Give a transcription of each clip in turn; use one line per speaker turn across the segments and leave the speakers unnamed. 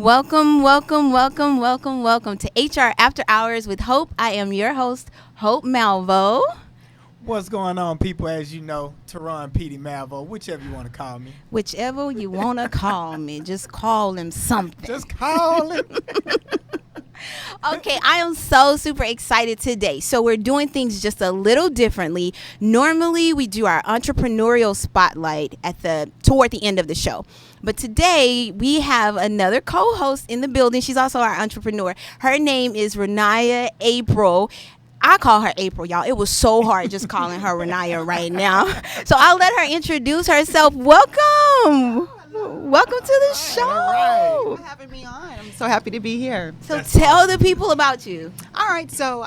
Welcome to HR After Hours with Hope. I am your host, Hope Malvo.
What's going on, people? As you know, Teron Petey Malvo, whichever you want to call me.
Whichever you want to call me, just call him something.
Just call him.
Okay, I am so super excited today. So we're doing things just a little differently. Normally, we do our entrepreneurial spotlight toward the end of the show. But today, we have another co-host in the building. She's also our entrepreneur. Her name is Renaya April. I call her April, y'all. It was so hard just calling her Renaya right now. So I'll let her introduce herself. Welcome to the show.
Thank you for having me on. I'm so happy to be here.
So tell the people about you.
All right, so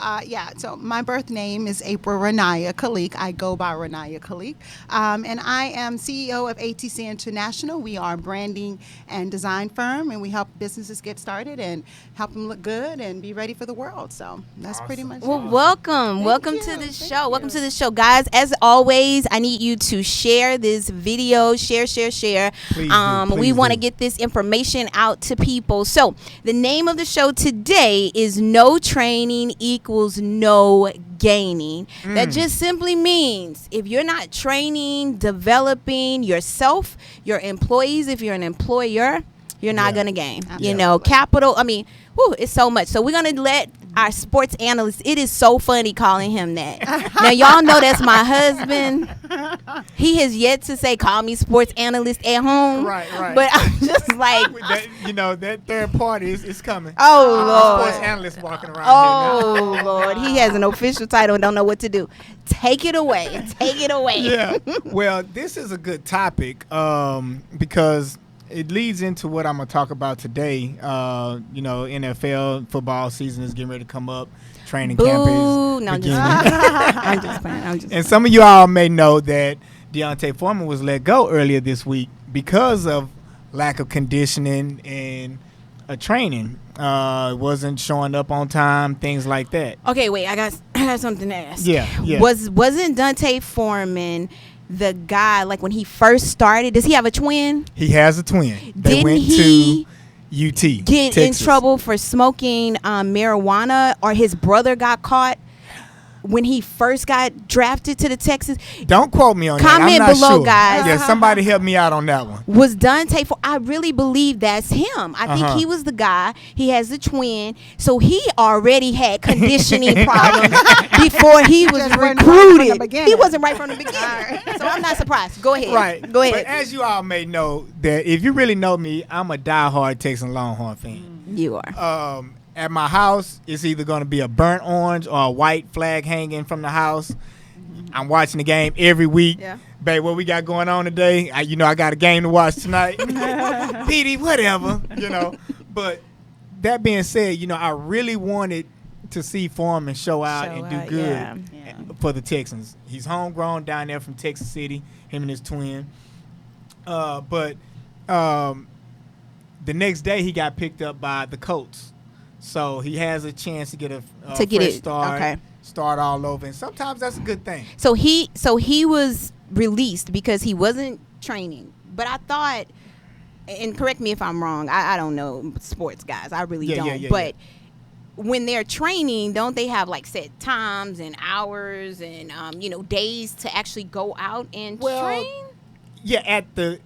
my birth name is April Renaya Khalik. I go by Renaya Khalik, and I am CEO of ATC International. We are a branding and design firm, and we help businesses get started and help them look good and be ready for the world. So that's pretty much
Well,
it.
welcome to the show. Welcome to the show, guys. As always, I need you to share this video. Share.
Please do,
We want to
do.
get this information out to people. So the name of the show today is No Training Equals No Gaining. That just simply means if you're not training, developing yourself, your employees, if you're an employer, you're not
Yeah.
going to gain.
Absolutely.
You know, capital, it's so much. So we're going to let our sports analyst, it is so funny calling him that. Now, y'all know that's my husband. He has yet to say, call me sports analyst at home.
Right.
But I'm just like,
that third party is coming.
oh,
I'm a
Lord.
sports analyst walking around here
Oh, Lord. He has an official title and don't know what to do. Take it away.
now. Yeah. Well, this is a good topic because it leads into what I'm going to talk about today. NFL football season is getting ready to come up. Training camp
Boo.
is
No, I'm
beginning.
I'm just playing.
And some of you all may know that Deontay Foreman was let go earlier this week because of lack of conditioning and training. Wasn't showing up on time, things like that.
Okay, wait. I got something to ask.
Yeah.
Wasn't Dante Foreman the guy, like when he first started, does he have a twin?
He has a twin. They
Didn't
went
he
to UT.
Get
Texas.
in trouble for smoking marijuana, or his brother got caught when he first got drafted to the Texas?
Don't quote me on
Comment
that. I'm not
below,
sure.
guys.
Yeah, somebody help me out on that one.
Was Dante I really believe that's him. I think
Uh-huh.
he was the guy. He has a twin, so he already had conditioning problems before he was
Just wasn't right from the
recruited.
beginning.
He wasn't right from the beginning, so I'm not surprised. Go ahead.
Right.
Go ahead.
But as you all may know, that if you really know me, I'm a diehard Texas Longhorn fan.
You are.
At my house, it's either going to be a burnt orange or a white flag hanging from the house. I'm watching the game every week.
Yeah.
Babe, what we got going on today? I got a game to watch tonight. Petey, whatever, But that being said, I really wanted to see Foreman show out and do good
Yeah.
for the Texans. He's homegrown down there from Texas City, him and his twin. But the next day he got picked up by the Colts. So he has a chance to get a fresh start,
okay.
start all over. And sometimes that's a good thing.
So he was released because he wasn't training. But I thought, and correct me if I'm wrong, I don't know sports, guys. I really don't.
Yeah.
But when they're training, don't they have like set times and hours and days to actually go out and train?
Yeah, at the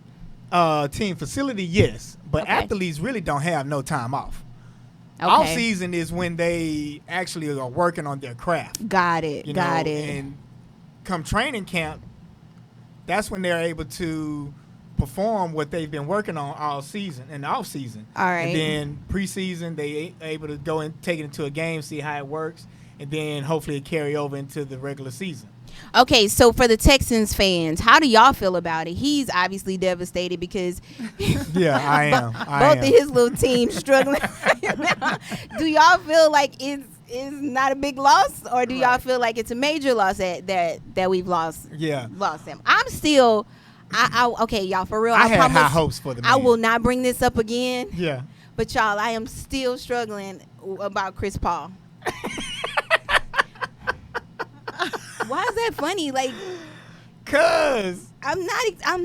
team facility, yes. But
Okay.
athletes really don't have no time off.
Okay.
Off season is when they actually are working on their craft.
Got it. Got it.
And come training camp, that's when they're able to perform what they've been working on all season and off season.
All right.
And then preseason, they able to go and take it into a game, see how it works, and then hopefully it carry over into the regular season.
Okay, so for the Texans fans, how do y'all feel about it? He's obviously devastated because
Yeah, I am.
both of his little teams struggling. Do y'all feel like it's not a big loss, or do y'all feel like it's a major loss that we've lost him? I'm still, okay, y'all, for real.
I had
promise
high hopes for the man.
I will not bring this up again.
Yeah.
But y'all, I am still struggling about Chris Paul. Why is that funny? Like,
Cause
I'm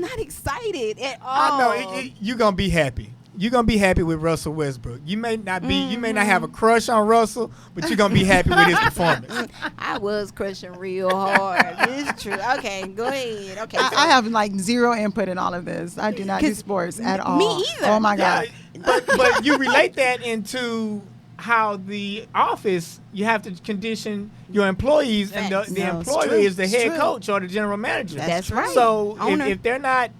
not excited at all.
I know you're gonna be happy. you're gonna be happy with Russell Westbrook. You may not have a crush on Russell, but you're gonna be happy with his performance.
I was crushing real hard. It's true. Okay, go ahead. Okay,
I have like zero input in all of this. I do not do sports at all.
Me either.
Oh my God.
But you relate that into how the office, you have to condition your employees, and
Facts.
the
No, it's
employer
true.
is the
It's
head
true.
coach or the general manager.
That's right.
So
Owner.
if they're not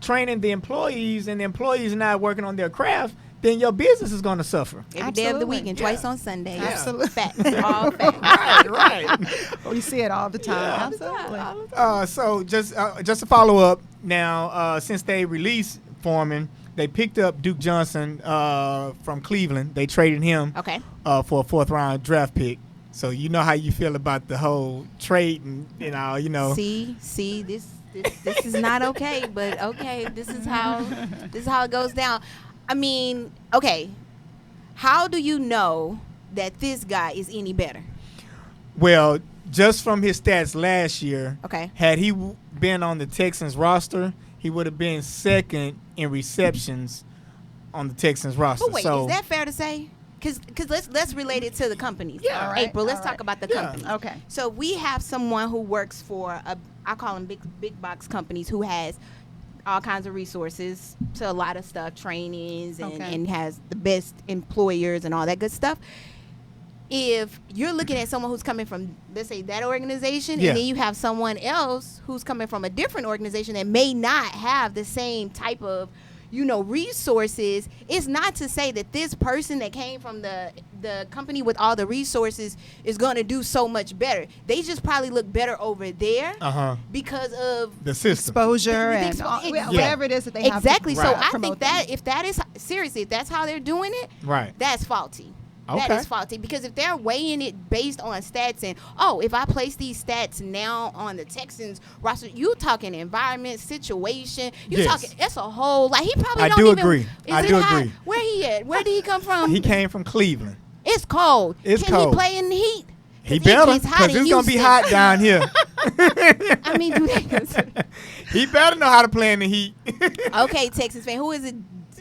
training the employees and the employees are not working on their craft, then your business is going to suffer.
Every day of the
Absolutely.
week and
Yeah.
twice on Sunday.
Yeah. Absolutely.
Facts. All facts.
right.
We see it all the time.
Yeah.
Absolutely.
So just to follow up now, since they released Foreman, they picked up Duke Johnson from Cleveland. They traded him
Okay.
for a 4th-round draft pick. So you know how you feel about the whole trade, and you know.
See, this is not okay, but okay, this is how it goes down. I mean, okay, how do you know that this guy is any better?
Well, just from his stats last year,
Okay.
had he been on the Texans roster, he would have been second in receptions on the Texans roster.
But wait,
so
is that fair to say? Because let's relate it to the companies.
Yeah.
All right,
April, let's
all
talk
right.
about the
Yeah.
companies.
Okay.
So we have someone who works for I call them big box companies, who has all kinds of resources to a lot of stuff, trainings, and,
Okay.
and has the best employers and all that good stuff. If you're looking at someone who's coming from, let's say, that organization,
Yeah.
and then you have someone else who's coming from a different organization that may not have the same type of, resources, it's not to say that this person that came from the company with all the resources is going to do so much better. They just probably look better over there because of
the system.
Exposure
The
and
expo-
all, whatever it is that they have.
exactly.
To
So
Right.
I
promote
think that
them.
if that is seriously, if that's how they're doing it,
Right.
that's faulty. That
Okay.
is faulty, because if they're weighing it based on stats and, if I place these stats now on the Texans roster, you talking environment, situation, you
Yes.
talking, it's a whole, like, he probably
I
don't
do
even,
agree.
is
I
it
do
hot?
agree.
Where he at? Where did he come from?
He came from Cleveland.
It's cold.
It's
Can
cold.
he play in the heat?
He
'Cause
better,
gets hot
because
in
it's going to be
Houston.
hot down here.
I mean, do they consider?
He better know how to play in the heat.
Okay, Texas fan, who is it?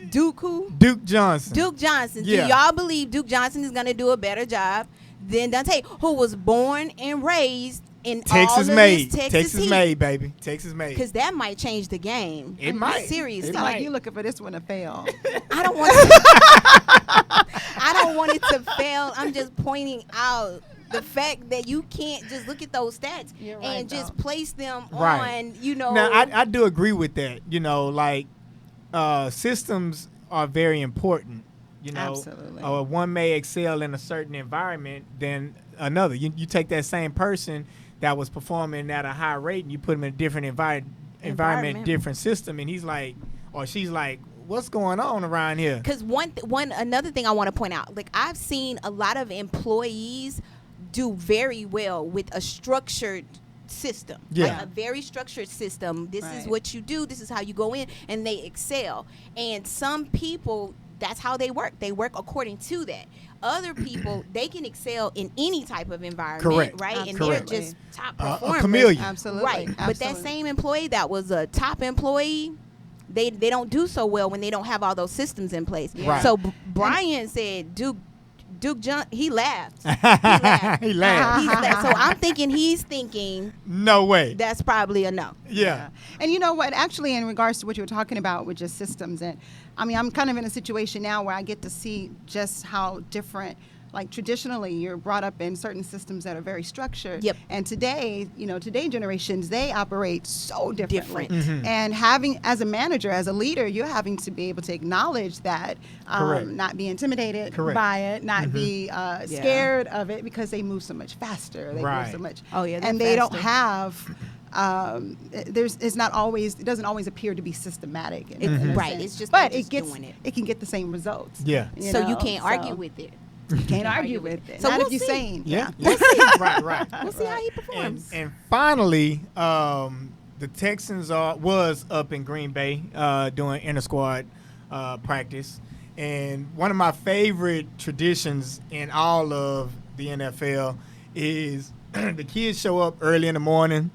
Duke who?
Duke Johnson.
Duke Johnson.
Yeah.
Do y'all believe Duke Johnson is going to do a better job than Dante, who was born and raised in all
Texas
of
made.
this
Texas
heat?
made, baby. Texas made.
Because that might change the game.
It might.
Seriously.
It
Sound like
might.
you looking for this one to fail.
I don't want I don't want it to fail. I'm just pointing out the fact that you can't just look at those stats
You're right,
and just
though.
place them
Right.
on,
Now, I do agree with that. Like, systems are very important.
Absolutely.
One may excel in a certain environment than another. You take that same person that was performing at a high rate and you put him in a different environment, different system, and he's like, or she's like, what's going on around here?
Because another thing I want to point out, like, I've seen a lot of employees do very well with a structured system.
Yeah.
Like a very structured system. This is
Right.
what you do. This is how you go in, and they excel. And some people, that's how they work. They work according to that. Other people, they can excel in any type of environment,
Correct.
right? And
Absolutely.
they're just top
A
performers.
chameleon.
Absolutely.
Right. But that
Absolutely.
same employee that was a top employee, they don't do so well when they don't have all those systems in place.
Right.
So Brian said Duke he laughed. He laughed.
He laughed.
He laughed. So I'm thinking he's thinking
No way.
that's probably a no.
Yeah.
And you know what? Actually, in regards to what you were talking about with just systems, and I mean, I'm kind of in a situation now where I get to see just how different. Like traditionally, you're brought up in certain systems that are very structured.
Yep.
And today, today generations, they operate so differently.
Different.
And having, as a manager, as a leader, you're having to be able to acknowledge that,
Correct.
not be intimidated
Correct.
by it, not be scared of it, because they move so much faster. They
Right.
move so much.
Oh, yeah, they're
and they don't
faster.
have. It doesn't always appear to be systematic. In a
Right.
sense.
It's just
but
they're
it
just
gets
doing it.
it can get the same results.
Yeah.
So you can't
So
argue with it.
you can't argue with it.
So
Not
we'll
if you're
see.
sane.
Yeah.
We'll see.
Right.
We'll see how he performs.
And finally, the Texans was up in Green Bay doing inter squad practice, and one of my favorite traditions in all of the NFL is the kids show up early in the morning.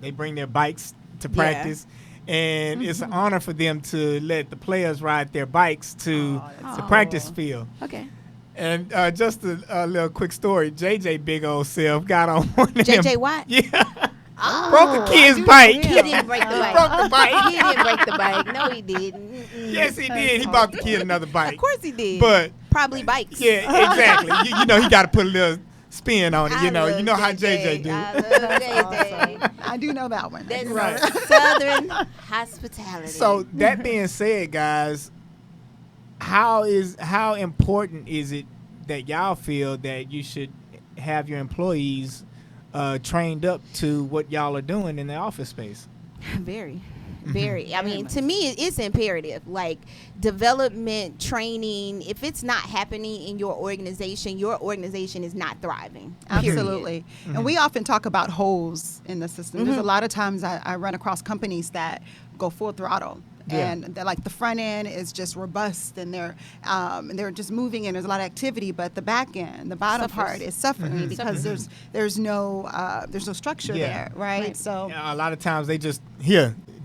They bring their bikes to practice, and it's an honor for them to let the players ride their bikes to the practice field.
Okay.
And just a little quick story. JJ big old self got on one of them.
JJ Watt?
Yeah.
Oh,
Broke a kid's bike.
He didn't break the bike.
Broke the bike.
He didn't break the bike. No, he didn't.
Yes, he did. He bought the kid another bike.
Of course he did.
But
probably bikes.
yeah, exactly. you know, he got to put a little spin on it.
I
You know
love
how JJ do.
I love JJ.
I do know that one.
That's
Right.
Southern hospitality.
So that being said, guys, how important is it that y'all feel that you should have your employees trained up to what y'all are doing in the office space?
Very. I mean, to me, it's imperative. Like development, training. If it's not happening in your organization is not thriving. Period.
Absolutely. And we often talk about holes in the system. There's a lot of times I run across companies that go full throttle.
Yeah.
And they're like the front end is just robust, and they're just moving, and there's a lot of activity. But the back end, the bottom
Suffers.
part, is suffering because there's no structure there, right? So
A lot of times they just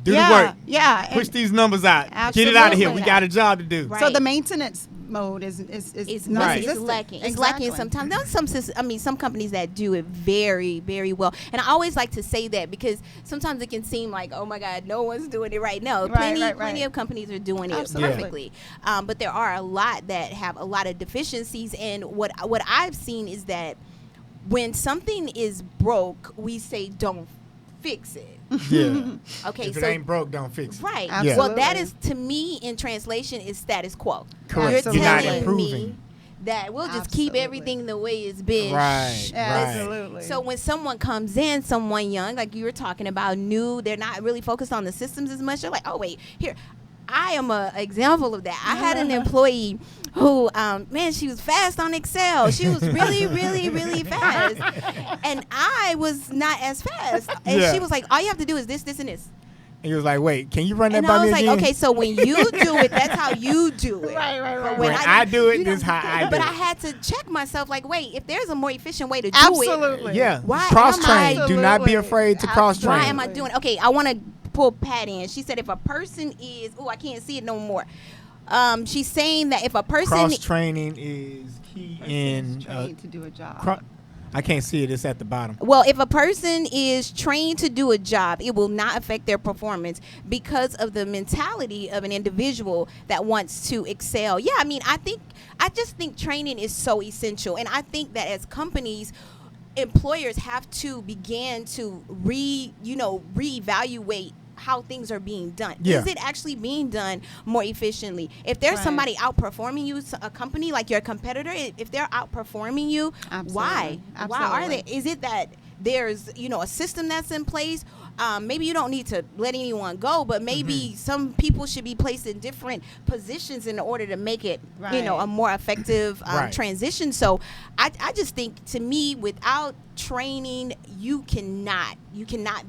do
yeah,
the work.
yeah,
Push
and
these numbers out. Get it out of here. We
Absolutely.
got a job to do.
Right.
so the maintenance mode is
It's
non-existent.
lacking. It's
Exactly.
lacking sometimes. There's some companies that do it very, very well. And I always like to say that because sometimes it can seem like, oh my God, no one's doing it right. No,
Right,
plenty of companies are doing it
Absolutely.
perfectly. But there are a lot that have a lot of deficiencies. And what I've seen is that when something is broke, we say don't fix it.
Yeah.
Okay,
If it
so
ain't broke, don't fix it.
right.
Absolutely.
Well, that is, to me, in translation, is status quo.
Correct.
You're
You're not
telling
improving.
me that we'll just keep
Absolutely.
everything the way it's been.
Right.
Absolutely.
So when someone comes in, someone young, like you were talking about, new, they're not really focused on the systems as much. They're like, oh wait, here, I am an example of that. I had an employee who, man, she was fast on Excel. She was really, really, really fast, and I was not as fast. And
Yeah.
she was like, all you have to do is this, this, and this.
And he was like, wait, can you run that
And
by
I
me
was like,
again?
okay, so when you do it, that's how you do it.
Right.
But
When I do it,
you
this is how I do
But
it.
I had to check myself, like, wait, if there's a more efficient way to do
Absolutely.
Yeah.
Why
Cross
am I-
train. Do not be
Absolutely.
afraid to cross
it,
train.
why am I doing it? Okay, I want to pull Pat in. She said if a person is, I can't see it no more. She's saying that if a person,
Cross training is key in.
trained to do a job.
I can't see it. It's at the bottom.
well, if a person is trained to do a job, it will not affect their performance because of the mentality of an individual that wants to excel. Yeah, I mean, I just think training is so essential, and I think that as companies, employers have to begin to reevaluate how things are being done.
Yeah.
Is it actually being done more efficiently? If there's
Right.
somebody outperforming you, a company like your competitor, if they're outperforming you, why?
Absolutely.
Why are they?
Absolutely.
Is it that there's a system that's in place? Maybe you don't need to let anyone go, but maybe some people should be placed in different positions in order to make it,
Right.
a more effective
Right.
transition. So I just think, to me, without training, you cannot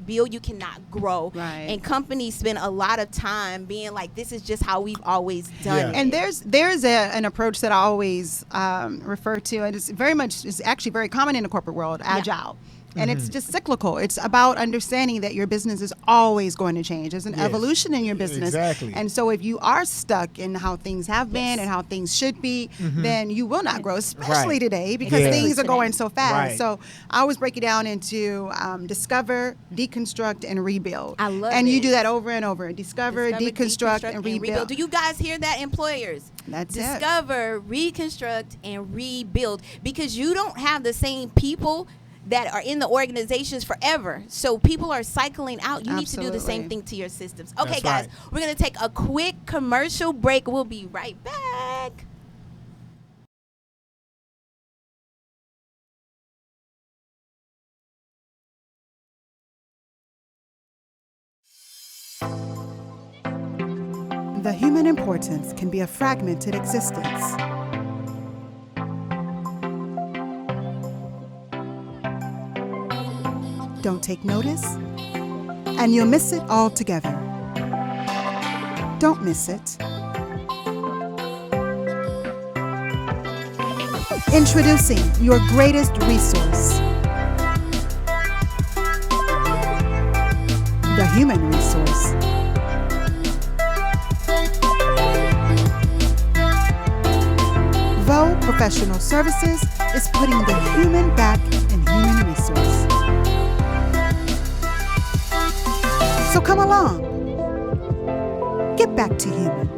build, you cannot grow.
Right.
And companies spend a lot of time being like, this is just how we've always done
Yeah.
it.
And there's an approach that I always refer to, and it's actually very common in the corporate world, agile. And it's just cyclical. It's about understanding that your business is always going to change. There's an
Yes.
evolution in your business.
Exactly.
And so if you are stuck in how things have been and how things should be, then you will not grow, especially
Right.
today, because
Yeah.
things are
Today.
going so fast.
Right.
So I always break it down into discover, deconstruct, and rebuild.
I love
And you
it.
do that over and over. Discover, deconstruct, and rebuild.
Do you guys hear that, employers?
That's it.
Discover, reconstruct, and rebuild, because you don't have the same people that are in the organizations forever. So people are cycling out. You need to do the same
Absolutely.
thing to your systems. Okay,
That's
guys,
right.
we're going to take a quick commercial break. We'll be right back.
The human importance can be a fragmented existence. Don't take notice, and you'll miss it altogether. Don't miss it. Introducing your greatest resource, the human resource. Vo Professional Services is putting the human back in human resource. So come along. Get back to human.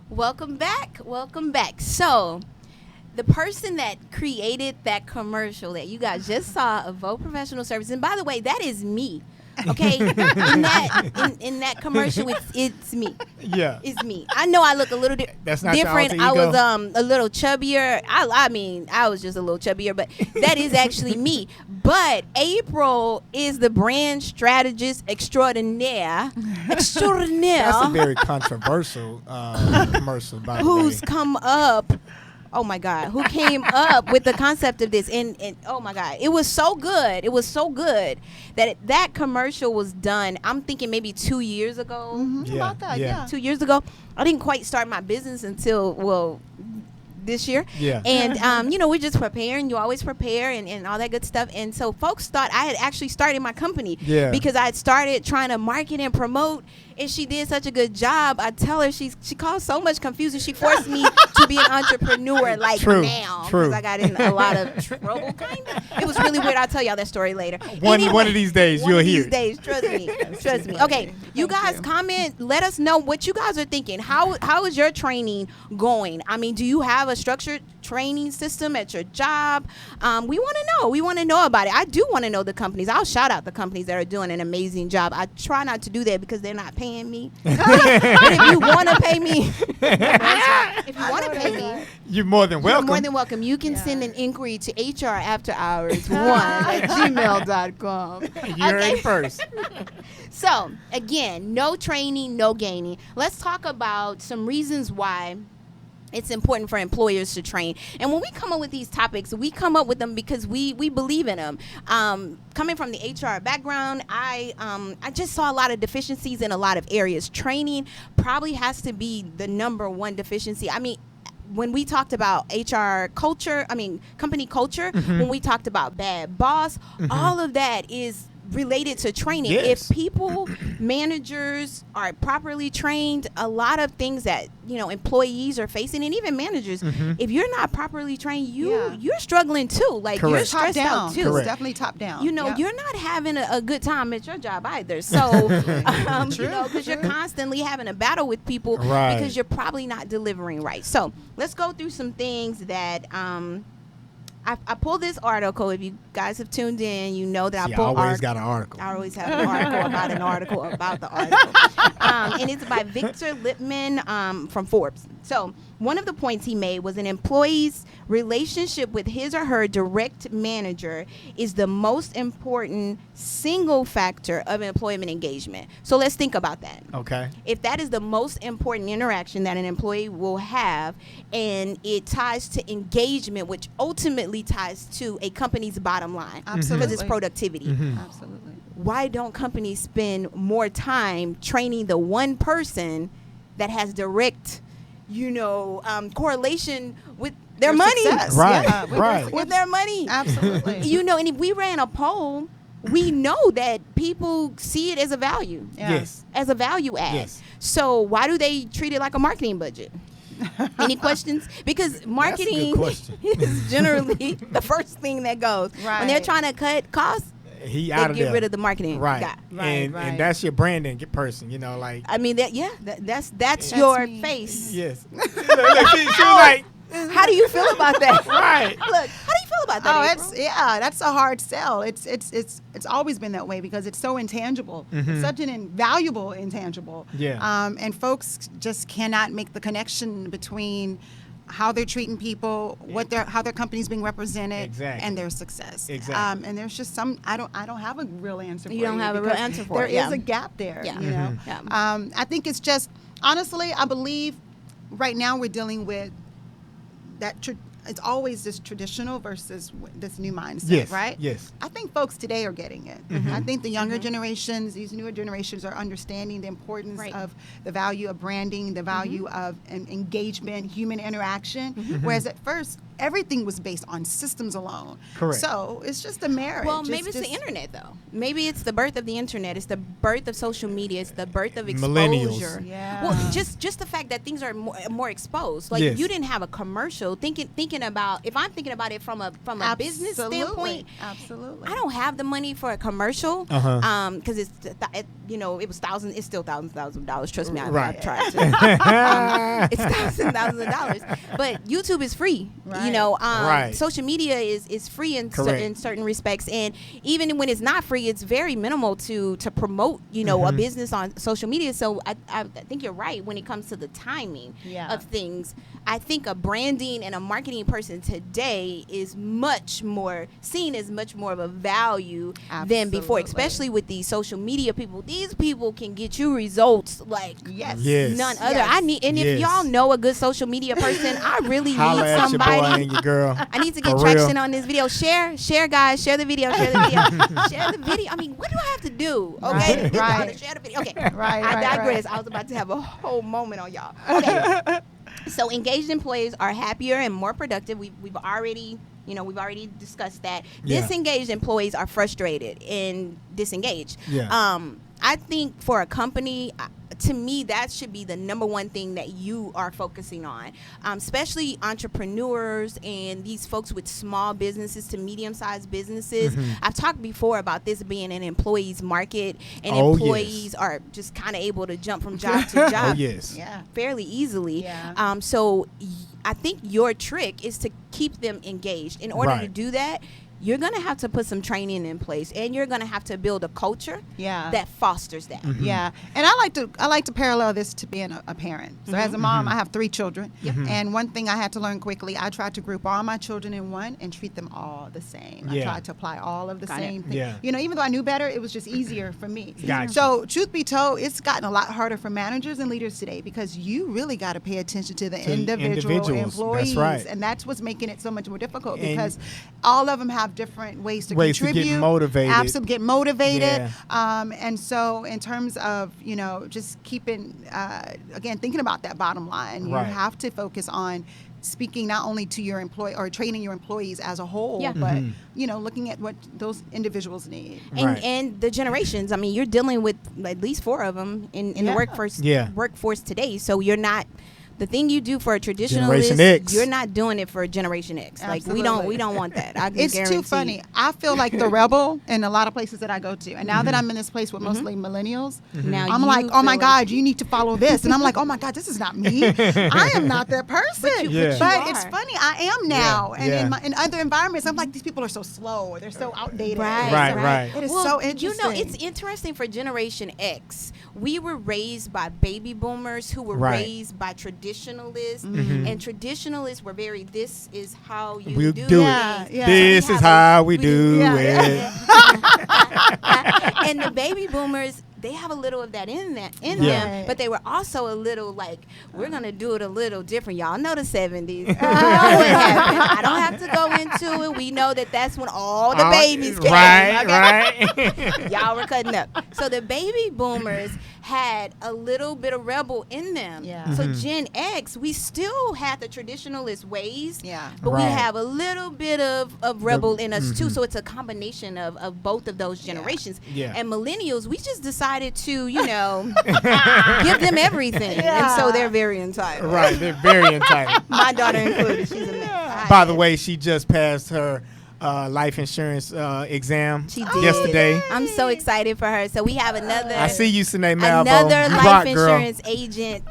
Welcome back. Welcome back. So, the person that created that commercial that you guys just saw of Vo Professional Service, and by the way, that is me. Okay, in that commercial, it's me.
Yeah.
It's me. I know I look a little
That's not your
different.
alter
I
ego?
was a little chubbier. I mean, I was just a little chubbier, but that is actually me. But April is the brand strategist extraordinaire.
That's a very controversial commercial, by the way.
Who's come up. Oh my God! Who came up with the concept of this? And oh my God, it was so good. It was so good that that commercial was done. I'm thinking maybe 2 years ago.
Yeah,
About that,
yeah.
2 years ago. I didn't quite start my business until this year.
Yeah.
And we're just preparing. You always prepare and all that good stuff. And so folks thought I had actually started my company.
Yeah.
Because I had started trying to market and promote. And she did such a good job. I tell her she caused so much confusion. She forced me to be an entrepreneur now.
True.
Because I got in a lot of trouble, kind of. It was really weird. I'll tell y'all that story later.
One of these days, you'll hear it.
One of these days, trust me. Trust me. Okay, you guys comment. Let us know what you guys are thinking. How is your training going? I mean, do you have a structured training system at your job? We want to know. We want to know about it. I do want to know the companies. I'll shout out the companies that are doing an amazing job. I try not to do that because they're not paying me. But if you want to pay me,
you're more than welcome.
You're more than welcome. You can send an inquiry to hrafterhours1@gmail.com.
You heard it first.
So, again, no training, no gaining. Let's talk about some reasons why it's important for employers to train. And when we come up with these topics, we come up with them because we believe in them. Coming from the HR background, I just saw a lot of deficiencies in a lot of areas. Training probably has to be the number one deficiency. I mean, when we talked about HR culture, company culture, when we talked about bad boss, all of that is related to training.
Yes.
If people, managers are properly trained, a lot of things that employees are facing, and even managers, if you're not properly trained, you're struggling too. Like
Correct.
you're stressed out too.
Correct.
It's definitely top down.
You're not having a good time at your job either. So, because you're constantly having a battle with people
Right.
because you're probably not delivering right. So let's go through some things that I pulled this article. If you guys have tuned in, you know that I pull
always got an article.
I always have an article about an article about the article. And it's by Victor Lipman from Forbes. So one of the points he made was an employee's relationship with his or her direct manager is the most important single factor of employment engagement. So let's think about that.
Okay.
If that is the most important interaction that an employee will have, and it ties to engagement, which ultimately ties to a company's bottom line,
Absolutely.
because it's productivity.
Absolutely.
Why don't companies spend more time training the one person that has direct, correlation with their money?
Success.
Right,
Yeah,
right.
With their money.
Absolutely.
And if we ran a poll, we know that people see it as a value.
Yeah.
Yes.
As a value add.
Yes.
So why do they treat it like a marketing budget? Any questions? Because marketing
question.
is generally the first thing that goes. When they're
Right.
trying to cut costs,
He
they
out of
get
there.
rid of the marketing
Right.
guy.
And
Right.
that's your branding person, like.
I mean, that's
That's
your
me.
face.
Yes. Look, she was like,
How do you feel about that?
right.
Look, how do you feel about that? April?
That's a hard sell. It's always been that way because it's so intangible. It's such an invaluable intangible.
Yeah.
And folks just cannot make the connection between how they're treating people, how their company's being represented,
Exactly.
and their success.
Exactly.
And there's just I don't have a real answer for you.
You don't have a real
because
answer for
there
it, yeah.
is a gap there.
Yeah. Yeah.
I think it's just honestly, I believe right now we're dealing with that. It's always this traditional versus this new mindset,
Yes.
right?
Yes.
I think folks today are getting it. I think the younger generations, these newer generations, are understanding the importance
Right.
of the value of branding, the value of engagement, human interaction. Whereas at first, everything was based on systems alone.
Correct.
So it's just a marriage.
Well, maybe it's the internet, though. Maybe it's the birth of the internet. It's the birth of social media. It's the birth of
Millennials.
exposure.
Yeah.
Well, just the fact that things are more exposed. Like
Yes.
you didn't have a commercial. Thinking about, if I'm thinking about it from a business standpoint,
Absolutely.
I don't have the money for a commercial.
Uh-huh.
Because it was thousands. It's still thousands of dollars. Trust me,
Right.
I've tried to. It's thousands of dollars. But YouTube is free.
Right.
You know,
Right.
social media is free in
Correct.
certain respects, and even when it's not free, it's very minimal to promote, you know, a business on social media. So I think you're right when it comes to the timing of things. I think a branding and a marketing person today is much more seen as much more of a value than before,
Absolutely.
especially with these social media people. These people can get you results like
Yes.
Yes.
none other.
Yes.
I need, and
Yes.
if y'all know a good social media person, I really
Holla
need
at your boy
somebody.
and your girl.
I need to get
For
traction
real.
on this video. Share, guys. Share the video. Share the video. I mean, what do I have to do? Okay,
Right,
to get y'all
right.
to share the video. Okay,
Right,
I
right,
digress.
right.
I was about to have a whole moment on y'all. Okay, so engaged employees are happier and more productive. We've already discussed that.
Yeah.
Disengaged employees are frustrated and disengaged.
Yeah.
I think for a company, to me, that should be the number one thing that you are focusing on, especially entrepreneurs and these folks with small businesses to medium-sized businesses. I've talked before about this being an employee's market, and
Oh,
employees are just kind of able to jump from job to job
Oh, yes.
Yeah.
fairly easily.
Yeah.
So I think your trick is to keep them engaged. In order to
Right.
do that, you're going to have to put some training in place, and you're going to have to build a culture
Yeah.
that fosters that.
Yeah, and I like to parallel this to being a parent. So as a mom, I have 3 children, and one thing I had to learn quickly, I tried to group all my children in one and treat them all the same. I
Yeah.
tried to apply all of the
Got it.
same things.
Yeah.
You know, even though I knew better, it was just easier for me.
Gotcha.
So truth be told, it's gotten a lot harder for managers and leaders today because you really got to pay attention to the individual
individuals.
employees,
That's right.
and that's what's making it so much more difficult
And
because all of them have different ways to
Ways to get
contribute,
motivated.
absolutely get motivated.
Yeah.
And so in terms of, you know, just keeping, again, thinking about that bottom line, you
Right.
have to focus on speaking not only to your employee or training your employees as a whole,
Yeah.
but, you know, looking at what those individuals need.
And,
Right.
and the generations. I mean, you're dealing with at least 4 of them in the
Yeah.
workforce today. So you're not. The thing you do for a traditionalist,
Generation X.
you're not doing it for Generation X. Like we
Absolutely.
don't want that. I can
It's
guarantee.
too funny. I feel like the rebel in a lot of places that I go to. And now that I'm in this place with mostly millennials,
Now
I'm
you
like, oh my
feel
God, you need to follow this. And I'm like, oh my God, this is not me. I am not that person.
But
you
But
are.
it's funny, I am now. And
Yeah.
in other environments, I'm like, these people are so slow or they're so outdated.
Right,
Right,
right.
right.
It is
Well,
so interesting.
You know, it's interesting for Generation X. We were raised by baby boomers who were
Right.
raised by traditionalists, and traditionalists were very. This is how you
We'll
do,
do
Yeah,
it.
yeah.
This
We
is
have
how we
we
do
Yeah.
it.
And the baby boomers, they have a little of that in
Yeah.
them, but they were also a little like, we're gonna do it a little different. Y'all know the 70s. You know what happened. I don't have to go into it. We know that that's when all the babies came.
Right,
okay?
right.
Y'all were cutting up. So the baby boomers had a little bit of rebel in them.
Yeah.
So Gen X, we still had the traditionalist ways,
Yeah.
but we
Right.
have a little bit of rebel in us too. So it's a combination of both of those generations.
Yeah.
And millennials, we just decided to, you know, give them everything. And
Yeah.
so they're very entitled.
Right, they're very entitled.
My daughter included. She's a
By the way, she just passed her life insurance exam
She did.
yesterday.
I'm so excited for her. So we have another.
I see you, Sinead Malvo.
Another
You
life
rock, girl.
insurance agent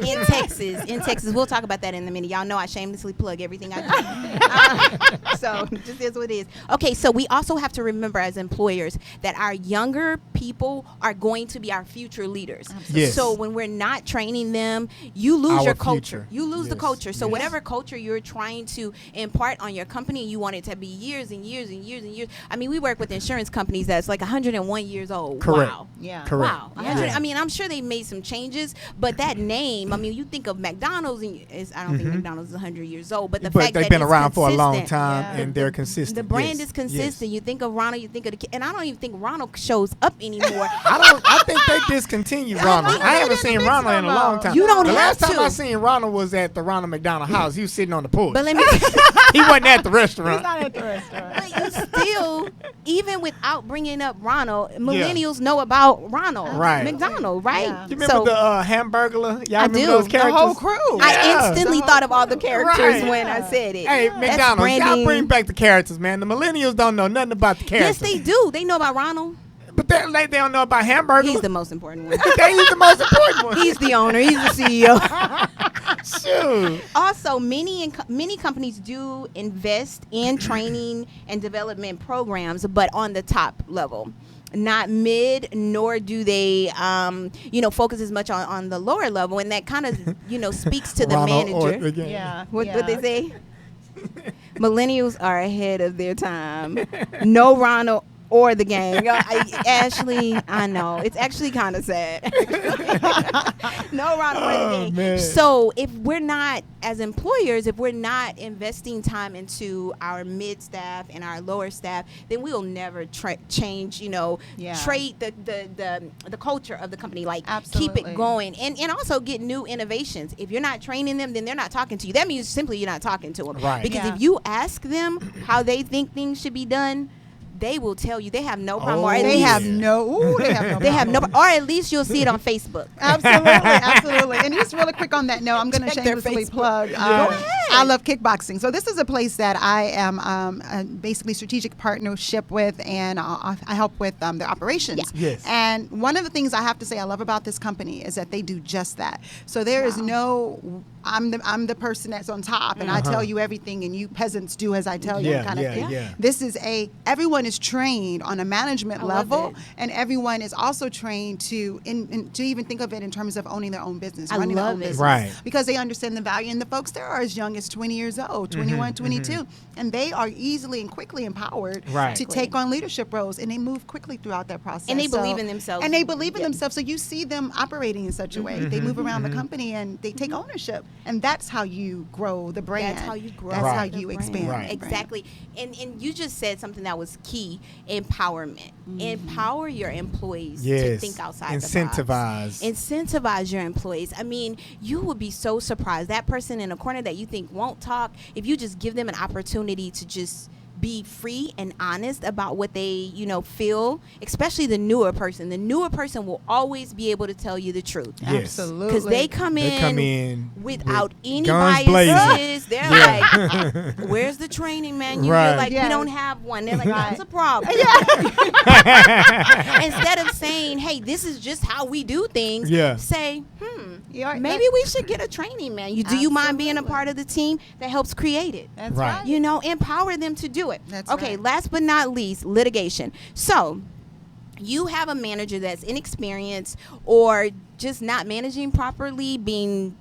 in Texas. In Texas, we'll talk about that in a minute. Y'all know I shamelessly plug everything I do. So just is what it is. Okay, so we also have to remember as employers that our younger people are going to be our future leaders.
Yes.
So when we're not training them, you lose
Our
your culture.
future.
You lose the
Yes.
culture. So
Yes.
whatever culture you're trying to impart on your company, you want it to be years and years and years and years. I mean, we work with insurance companies that's like 101 years old.
Correct.
Wow.
Yeah.
Correct.
Wow.
Yeah.
I mean, I'm sure they made some changes, but that name name. I mean, you think of McDonald's, and I don't think McDonald's is 100 years old, but the
But
fact
they've
that
been
it's
around for a long
consistent.
time,
Yeah.
and they're consistent.
The brand
Yes,
is consistent.
yes.
You think of Ronald, you think of the kid, and I don't even think Ronald shows up anymore.
I think they discontinued Ronald. I haven't seen Ronald in a long time.
You don't
the
have
last time
to.
I seen Ronald was at the Ronald McDonald House. He was sitting on the porch.
But let me.
He wasn't at the
He's
restaurant.
not at the restaurant.
But you still, even without bringing up Ronald, millennials know about Ronald
Right.
McDonald, right?
Yeah.
You remember the Hamburglar? Y'all
I
remember
do.
those
The
characters?
whole crew.
I
Yeah.
instantly
The
thought
whole
of all the
crew.
characters
Right.
when I said it.
Hey,
That's
McDonald's, y'all
branding.
bring back the characters, man. The millennials don't know nothing about the
Yes,
characters.
they do. They know about Ronald.
But they don't know about Hamburglar.
He's the most important one.
He's the most important one.
He's the owner. He's the CEO.
Shoot.
Also, many companies do invest in training and development programs, but on the top level, not mid, nor do they, focus as much on the lower level, and that kind of, speaks to the
Ronald
manager.
again.
Yeah.
What
yeah.
they say? Millennials are ahead of their time. No Ronald or the gang. Ashley, I know. It's actually kind of sad. No Ronald or the gang.
Man.
So if we're not, as employers, if we're not investing time into our mid staff and our lower staff, then we will never change,
Yeah.
trade the culture of the company. Like, keep
Absolutely.
it going. And also get new innovations. If you're not training them, then they're not talking to you. That means simply you're not talking to them.
Right.
Because
Yeah.
if you ask them how they think things should be done, they will tell you. They have no problem. Or at
They
least
have no. Ooh, they have no.
they have no,
problem.
or at least you'll see it on Facebook.
Absolutely, absolutely. And just really quick on that note, I'm going to
Check their
shamelessly
Facebook.
plug.
Go ahead.
I love kickboxing. So this is a place that I am basically strategic partnership with, and I help with their operations.
Yeah. Yes.
And one of the things I have to say I love about this company is that they do just that. So there is no. I'm the person that's on top, and I tell you everything, and you peasants do as I tell you,
Yeah,
kind
yeah,
of thing.
yeah.
This is everyone is trained on a management
I love
level,
it.
and everyone is also trained to even think of it in terms of owning their own business,
I
running their
love
own
it.
business,
Right.
because they understand the value. And the folks there are as young as 20 years old, 21, 22, and they are easily and quickly empowered
Right.
to take on leadership roles, and they move quickly throughout that process.
And they believe in themselves.
And they believe in
Yeah.
themselves. So you see them operating in such a way. They move around the company and they take ownership, and that's how you grow the brand.
That's how you grow.
That's
Right.
how
the
you
brand.
expand.
Right.
the brand.
Exactly. And you just said something that was key: empowerment. Empower your employees to
Yes.
think outside the
Incentivize.
box. Incentivize your employees. I mean, you would be so surprised. That person in a corner that you think won't talk, if you just give them an opportunity to just be free and honest about what they, feel, especially the newer person. The newer person will always be able to tell you the truth.
Yes.
Absolutely.
Because they come
in
without
with
any
guns
biases. They're
Yeah.
like, "Where's the training, man?"
Right.
You're like,
Yeah.
"We don't have one." They're like,
Right.
"That's a problem." Instead of saying, "Hey, this is just how we do things,"
Yeah.
say,
You're-
maybe we should get a training, man. Do you mind being a
Absolutely.
part of the team that helps create it?
That's
Right.
right.
Empower them to do it.
That's
okay,
right.
last but not least, litigation. So, you have a manager that's inexperienced or just not managing properly, being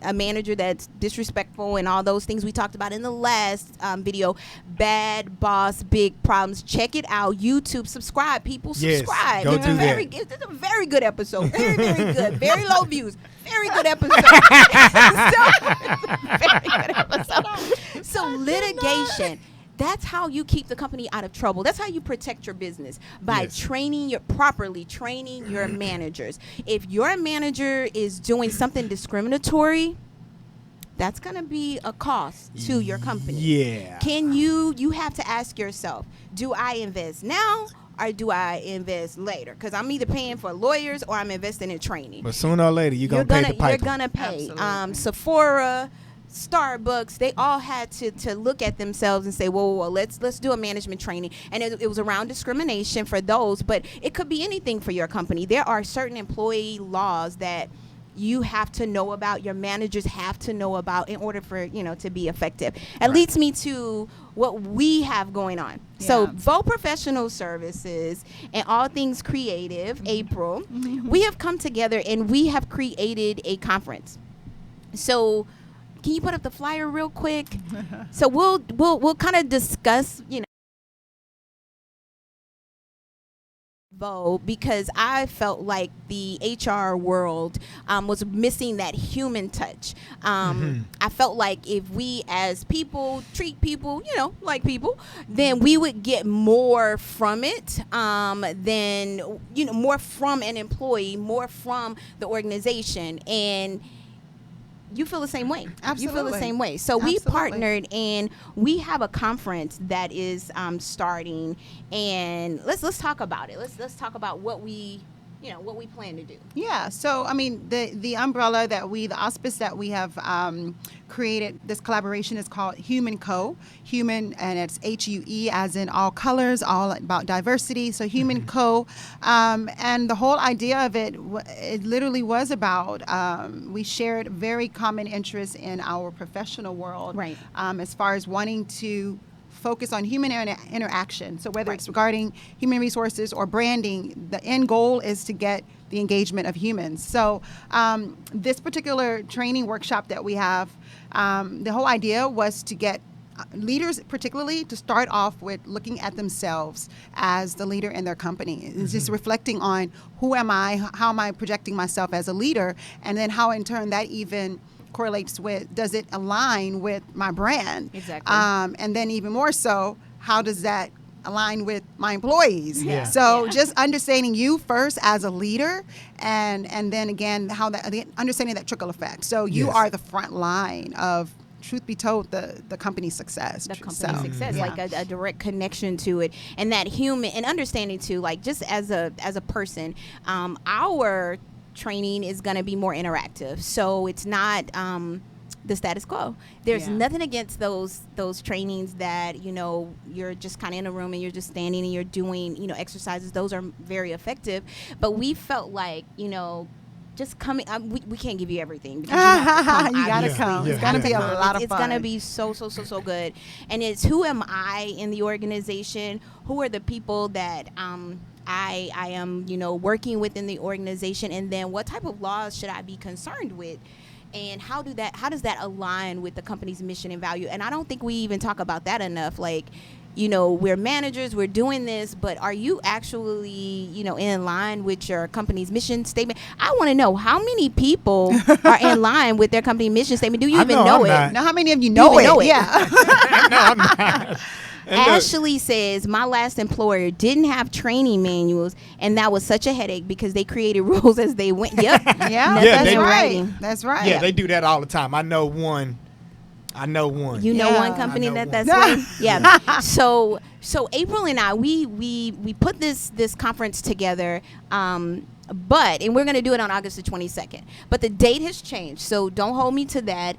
a manager that's disrespectful and all those things we talked about in the last video. Bad boss, big problems. Check it out. YouTube, subscribe. People,
Yes,
subscribe.
go
It's
do
very,
that.
it's a very good episode. Very, very good. Very low views. Very good episode. Very good episode. So litigation. That's how you keep the company out of trouble. That's how you protect your business, by
Yes.
training your managers. If your manager is doing something discriminatory, that's going to be a cost to your company.
Yeah.
You have to ask yourself, do I invest now or do I invest later? Because I'm either paying for lawyers or I'm investing in training.
But sooner or later, you're gonna pay the
You're
piper.
gonna pay.
Absolutely.
Sephora, Starbucks, they all had to look at themselves and say, well, let's do a management training. And it was around discrimination for those, but it could be anything for your company. There are certain employee laws that you have to know about, your managers have to know about in order for, to be effective. It leads me to what we have going on. So
Yeah.
Vogue Professional Services and All Things Creative, April, we have come together and we have created a conference. So can you put up the flyer real quick? So we'll kind of discuss, Because I felt like the HR world was missing that human touch. I felt like if we as people treat people, like people, then we would get more from it than, more from an employee, more from the organization. And you feel the same way.
Absolutely.
You feel the same way. So we partnered, and we have a conference that is starting. And let's talk about it. Let's talk about what we plan to do.
Yeah. So, I mean, the umbrella the auspice that we have created, this collaboration is called Human Co. Human, and it's HUE as in all colors, all about diversity. So Human Co. And the whole idea of it literally was about, we shared very common interests in our professional world.
Right.
As far as wanting to focus on human interaction. So whether it's regarding human resources or branding, the end goal is to get the engagement of humans. So this particular training workshop that we have, the whole idea was to get leaders particularly to start off with looking at themselves as the leader in their company. It's just reflecting on who am I, how am I projecting myself as a leader, and then how in turn that even correlates with, does it align with my brand?
Exactly.
And then even more so, how does that align with my employees?
Yeah.
So just understanding you first as a leader, and then again, how understanding that trickle effect. So you
Yes.
are the front line of, truth be told, the company's success.
The company's
So,
success,
yeah.
like a direct connection to it, and that human, and understanding too, like just as a person, our training is going to be more interactive. So it's not the status quo. There's
Yeah.
nothing against those trainings that, you're just kind of in a room and you're just standing and you're doing, exercises. Those are very effective. But we felt like, just coming, we can't give you everything. Because you have to come,
You gotta
obviously.
come.
Yeah.
It's gonna be a
Come.
lot of
It's
fun.
gonna be so good. And it's, who am I in the organization? Who are the people that I am, working within the organization, and then what type of laws should I be concerned with, and how does that align with the company's mission and value? And I don't think we even talk about that enough. Like, we're managers, we're doing this, but are you actually, in line with your company's mission statement? I want to know how many people are in line with their company mission statement. Do you
I
even
know
know
I'm
it?
not.
Now, how many of you
You
know
even
it?
know it.
Yeah.
No, I'm not. And look,
Ashley says, my last employer didn't have training manuals, and that was such a headache because they created rules as they went. Yep.
Yeah,
Yeah,
that's
they-
right.
writing.
That's right.
yeah, they do that all the time. I know one.
You know
Yeah.
one company
I know
that's
one.
way? Yeah. So April and I, we put this conference together, and we're going to do it on August the 22nd. But the date has changed, so don't hold me to that.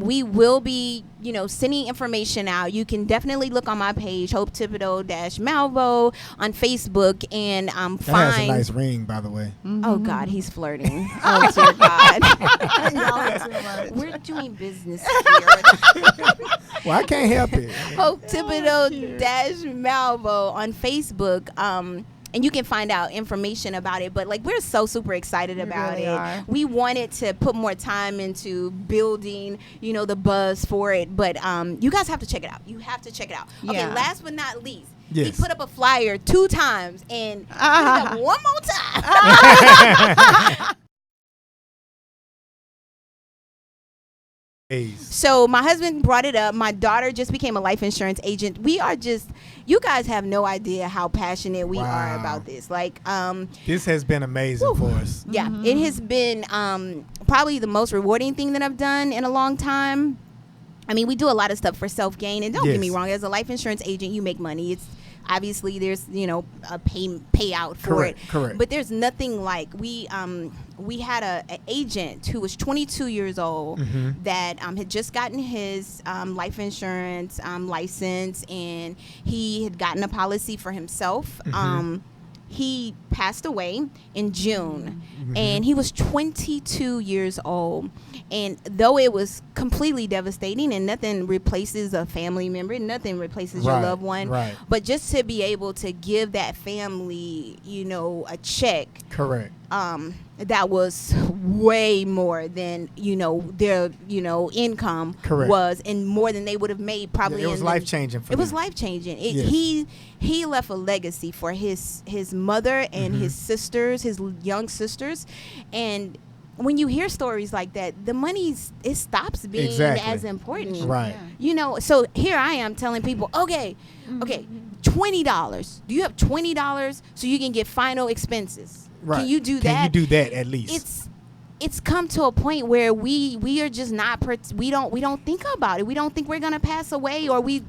We will be, sending information out. You can definitely look on my page, Hope Thibodeau-Malvo on Facebook, and
That has a
find.
nice ring, by the way.
Oh God, he's flirting. Oh dear God.
Y'all are too much.
We're doing business here.
Well, I can't help it.
Hope Thibodeau-Malvo on Facebook. And you can find out information about it. But we're so super excited about
really
it.
are.
We wanted to put more time into building, the buzz for it. But you guys have to check it out. You have to check it out. Okay,
Yeah.
last but not least,
Yes.
we put up a flyer 2 times and put it up one more time. So my husband brought it up. My daughter just became a life insurance agent. We are just, you guys have no idea how passionate we are
Wow.
about this.
This has been amazing for us.
Yeah, it has been probably the most rewarding thing that I've done in a long time. I mean, we do a lot of stuff for self-gain, and don't get me
Yes.
wrong, as a life insurance agent, you make money. It's obviously there's, a payout for
Correct,
it.
correct.
But there's nothing like we had an agent who was 22 years old that had just gotten his life insurance license, and he had gotten a policy for himself. He passed away in June, and he was 22 years old. And though it was completely devastating, and nothing replaces a family member, nothing replaces your
Right,
loved one,
right.
but just to be able to give that family, a check
Correct.
that was way more than their income
Correct.
was, and more than they would have made probably.
It was
in
life changing for
It was
them.
life changing.
Yes.
He left a legacy for his mother and
Mm-hmm.
his sisters, his young sisters, and when you hear stories like that, the money it stops being
Exactly.
as important.
Right.
So here I am telling people, okay, $20. Do you have $20 so you can get final expenses?
Right.
Can you do that?
Can you do that at least?
It's come to a point where we are just not we don't think about it. We don't think we're gonna pass away, or we're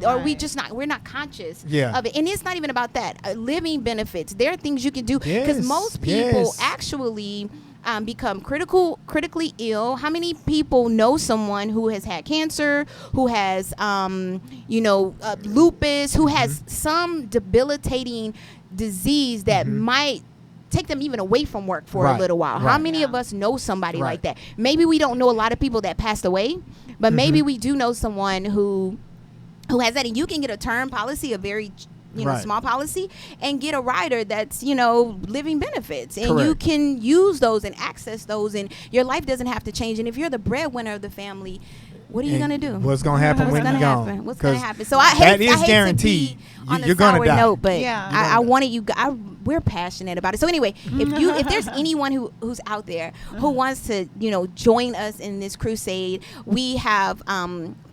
not conscious
Yeah.
of it. And it's not even about that. Living benefits. There are things you can do because
Yes,
most people
yes.
actually become critically ill. How many people know someone who has had cancer, who has lupus, who has some debilitating disease that might take them even away from work for a
Right,
little while? How
right.
many of us know somebody
Right.
like that? Maybe we don't know a lot of people that passed away, but maybe we do know someone who has that. And you can get a term policy, a very
Right.
small policy, and get a rider that's living benefits, and you
Correct.
can use those and access those, and your life doesn't have to change. And if you're the breadwinner of the family, what are you
And
gonna do?
What's gonna happen
What's
when
gonna
you're gone?
happen? What's gonna
'Cause
happen? So I
that
hate,
is
I hate
guaranteed.
to be on
You're
a
gonna
sour
die.
note, but
Yeah.
I wanted you. We're passionate about it. So anyway, if there's anyone who's out there who wants to join us in this crusade, we have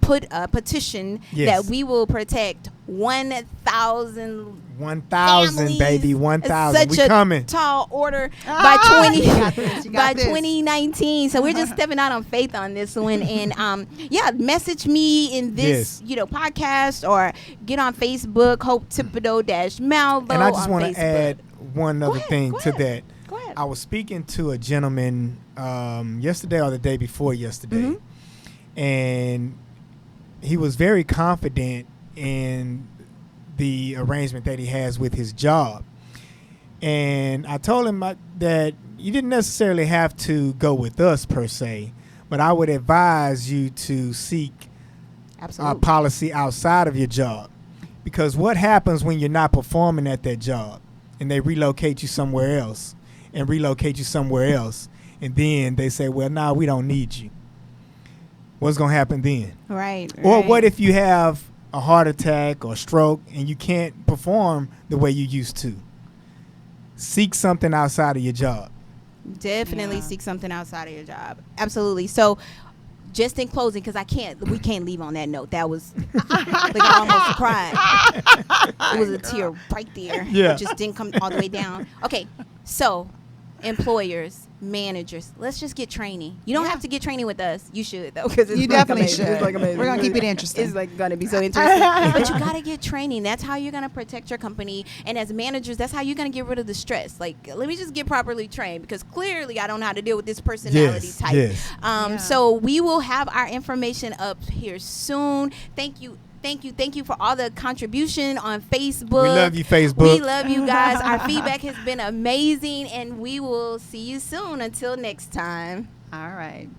put a petition
Yes.
that we will protect 1,000.
1,000, baby, 1,000.
Such
We
a
coming.
tall order by 20
You got this, you got
by
this.
2019. So we're just stepping out on faith on this one. And message me in this podcast, or get on Facebook, Hope Thibodeau Malvo.
And I just
want
want to add one other thing to that.
Go ahead.
I was speaking to a gentleman yesterday or the day before yesterday, and he was very confident in the arrangement that he has with his job. And I told him that you didn't necessarily have to go with us per se, but I would advise you to seek a
Absolutely.
policy outside of your job. Because what happens when you're not performing at that job and they relocate you somewhere else and and then they say, well, now we don't need you. What's going to happen then?
Right.
Or what if you have a heart attack or stroke and you can't perform the way you used to? Seek something outside of your job.
Definitely seek something outside of your job. Absolutely. So just in closing, because we can't leave on that note. That was like I almost cried. It was a tear right there.
Yeah.
It just didn't come all the way down. Okay, so employers, managers, let's just get training. You don't have to get training with us. You should though, because
You definitely should. We're gonna keep it interesting.
It's like gonna be so interesting. But you gotta get training. That's how you're gonna protect your company. And as managers, that's how you're gonna get rid of the stress. Like, let me just get properly trained, because clearly I don't know how to deal with this personality
Yes,
type.
yes.
So we will have our information up here soon. Thank you for all the contribution on Facebook.
We love you, Facebook.
We love you guys. Our feedback has been amazing, and we will see you soon. Until next time.
All right.